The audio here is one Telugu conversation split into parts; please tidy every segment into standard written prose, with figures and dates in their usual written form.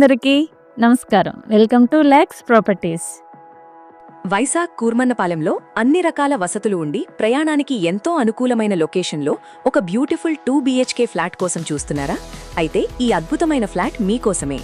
అందరికీ నమస్కారం. Welcome to Lex Properties. Vizag కూర్మన్నపాలెంలో అన్ని రకాల వసతులు ఉండి ప్రయాణానికి ఎంతో అనుకూలమైన లొకేషన్లో ఒక బ్యూటిఫుల్ 2 BHK ఫ్లాట్ కోసం చూస్తున్నారా? అయితే ఈ అద్భుతమైన ఫ్లాట్ మీకోసమే.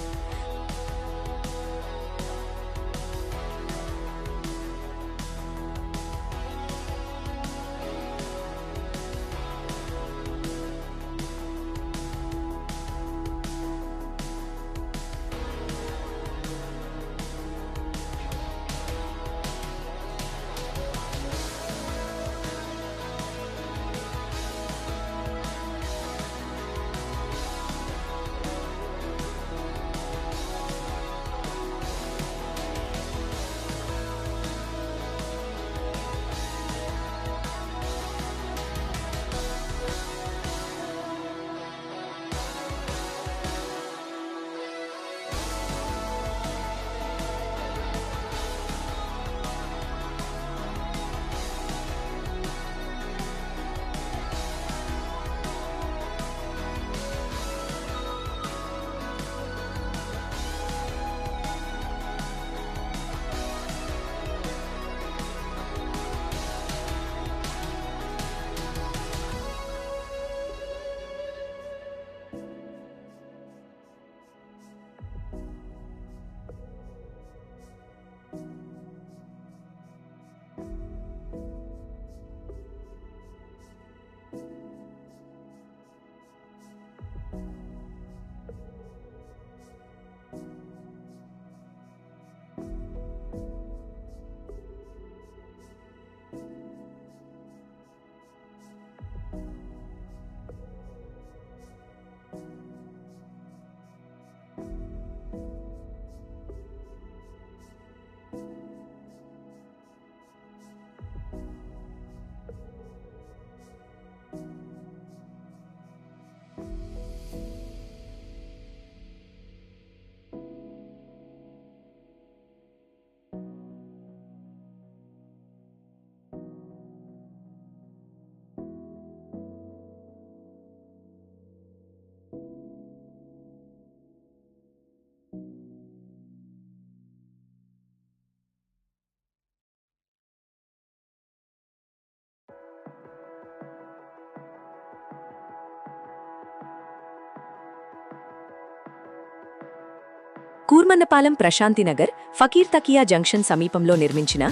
కూర్మన్నపాలెం ప్రశాంతినగర్ ఫకీర్ తకియా జంక్షన్ సమీపంలో నిర్మించిన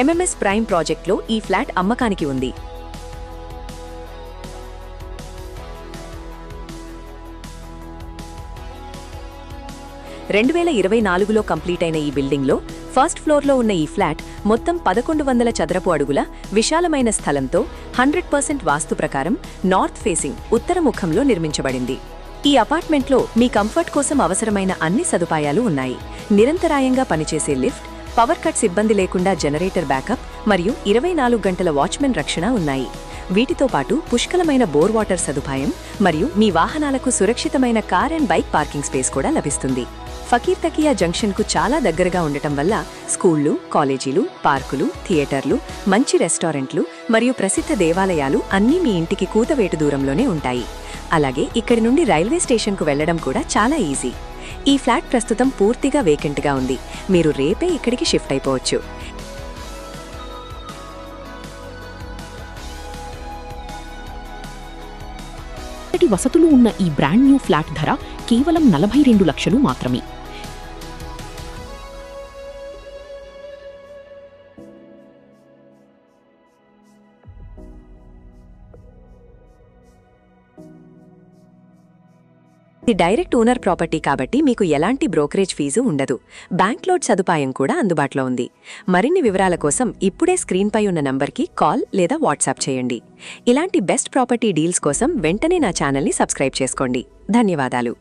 MMS ప్రైమ్ ప్రాజెక్ట్లో ఈ ఫ్లాట్ అమ్మకానికి ఉంది. రెండు 2024లో కంప్లీట్ అయిన ఈ బిల్డింగ్లో ఫస్ట్ ఫ్లోర్లో ఉన్న ఈ ఫ్లాట్ మొత్తం 1100 చదరపు అడుగుల విశాలమైన స్థలంతో 100% వాస్తు ప్రకారం నార్త్ ఫేసింగ్ ఉత్తరముఖంలో నిర్మించబడింది. ఈ అపార్ట్మెంట్లో మీ కంఫర్ట్ కోసం అవసరమైన అన్ని సదుపాయాలు ఉన్నాయి. నిరంతరాయంగా పనిచేసే లిఫ్ట్, పవర్ కట్స్ ఇబ్బంది లేకుండా జనరేటర్ బ్యాకప్ మరియు 24 గంటల వాచ్మెన్ రక్షణ ఉన్నాయి. వీటితో పాటు పుష్కలమైన బోర్ వాటర్ సదుపాయం మరియు మీ వాహనాలకు సురక్షితమైన car and bike parking space కూడా లభిస్తుంది. ఫకీర్ తకియా జంక్షన్కు చాలా దగ్గరగా ఉండటం వల్ల స్కూళ్లు, కాలేజీలు, పార్కులు, థియేటర్లు, మంచి రెస్టారెంట్లు మరియు ప్రసిద్ధ దేవాలయాలు అన్నీ మీ ఇంటికి కూతవేటు దూరంలోనే ఉంటాయి. అలాగే ఇక్కడి నుండి రైల్వే స్టేషన్కు వెళ్లడం కూడా చాలా ఈజీ. ఈ ఫ్లాట్ ప్రస్తుతం పూర్తిగా వేకెంట్గా ఉంది. మీరు రేపే ఇక్కడికి షిఫ్ట్ అయిపోవచ్చు. వసతులు ఉన్న ఈ బ్రాండ్ న్యూ ఫ్లాట్ ధర కేవలం 42 లక్షలు మాత్రమే. ఇది డైరెక్ట్ ఓనర్ ప్రాపర్టీ కాబట్టి మీకు ఎలాంటి బ్రోకరేజ్ ఫీజు ఉండదు. బ్యాంక్ లోడ్ సదుపాయం కూడా అందుబాటులో ఉంది. మరిన్ని వివరాల కోసం ఇప్పుడే స్క్రీన్పై ఉన్న నంబర్కి కాల్ లేదా వాట్సాప్ చేయండి. ఇలాంటి బెస్ట్ ప్రాపర్టీ డీల్స్ కోసం వెంటనే నా ఛానల్ని సబ్స్క్రైబ్ చేసుకోండి. ధన్యవాదాలు.